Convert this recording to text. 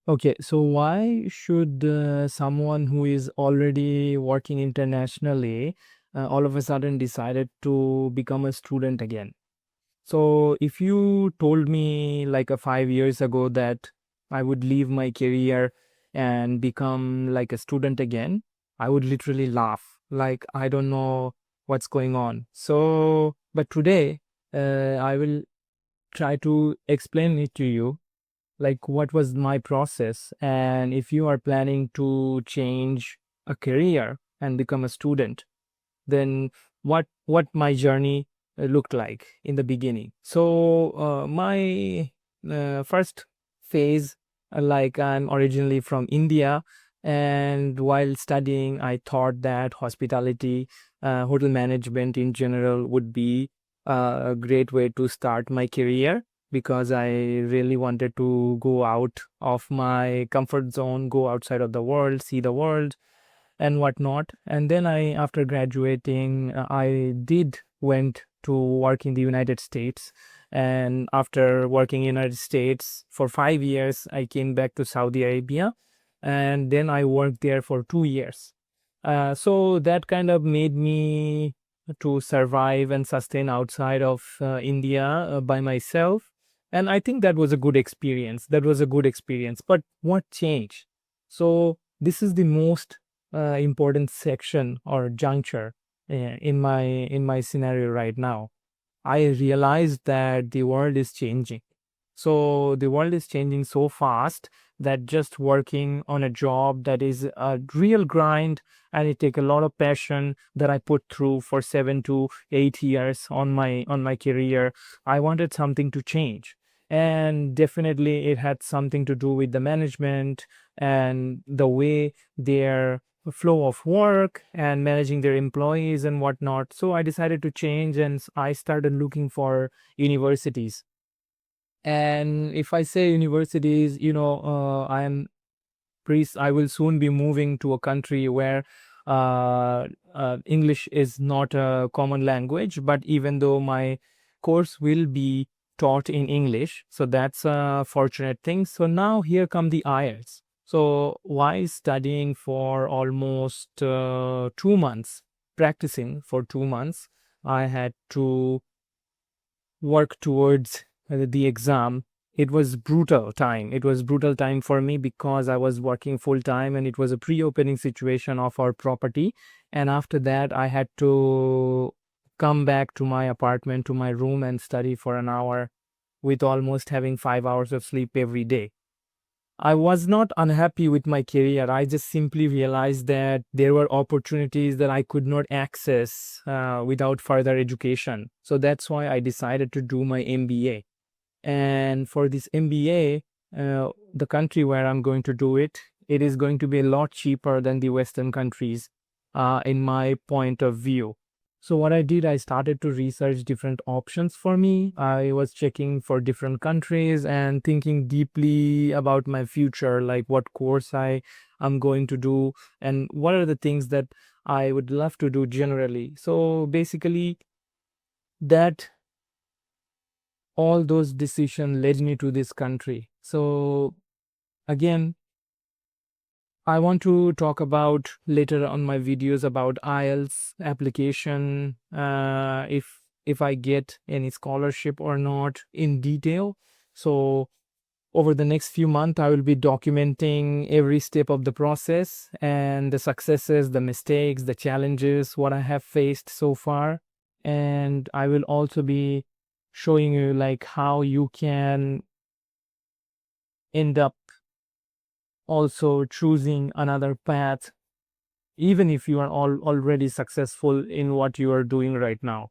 Okay, so why should someone who is already working internationally all of a sudden decided to become a student again? So if you told me like a 5 years ago that I would leave my career and become like a student again, I would literally laugh. Like I don't know what's going on. So, but today I will try to explain it to you, like what was my process, and if you are planning to change a career and become a student, then what my journey looked like in the beginning. So my first phase, like I'm originally from India, and while studying I thought that hospitality, hotel management in general would be a great way to start my career, because I really wanted to go out of my comfort zone, go outside of the world, see the world and whatnot. And then after graduating, I did went to work in the United States. And after working in United States for 5 years, I came back to Saudi Arabia, and then I worked there for 2 years. So that kind of made me to survive and sustain outside of India by myself. And I think that was a good experience. That was a good experience. But what changed? So this is the most important section or juncture in my scenario right now. I realized that the world is changing. So the world is changing so fast that just working on a job that is a real grind, and it take a lot of passion that I put through for 7 to 8 years on my career. I wanted something to change. And definitely it had something to do with the management and the way their flow of work and managing their employees and whatnot. So I decided to change, and I started looking for universities. And if I say universities, I will soon be moving to a country where English is not a common language, but even though my course will be taught in English, so that's a fortunate thing. So now here come the IELTS. So why studying for almost 2 months, practicing for 2 months, I had to work towards the exam. It was brutal time. It was brutal time for me because I was working full time, and it was a pre-opening situation of our property. And after that, I had to come back to my apartment, to my room, and study for an hour, with almost having 5 hours of sleep every day. I was not unhappy with my career. I just simply realized that there were opportunities that I could not access without further education. So that's why I decided to do my MBA. And for this MBA, the country where I'm going to do it, it is going to be a lot cheaper than the Western countries, in my point of view. So what I did, I started to research different options for me. I was checking for different countries and thinking deeply about my future, like what course I am going to do and what are the things that I would love to do generally. So basically, that all those decisions led me to this country. So again, I want to talk about later on my videos about IELTS application, if I get any scholarship or not in detail. So over the next few months, I will be documenting every step of the process and the successes, the mistakes, the challenges, what I have faced so far. And I will also be showing you like how you can end up also choosing another path, even if you are already successful in what you are doing right now.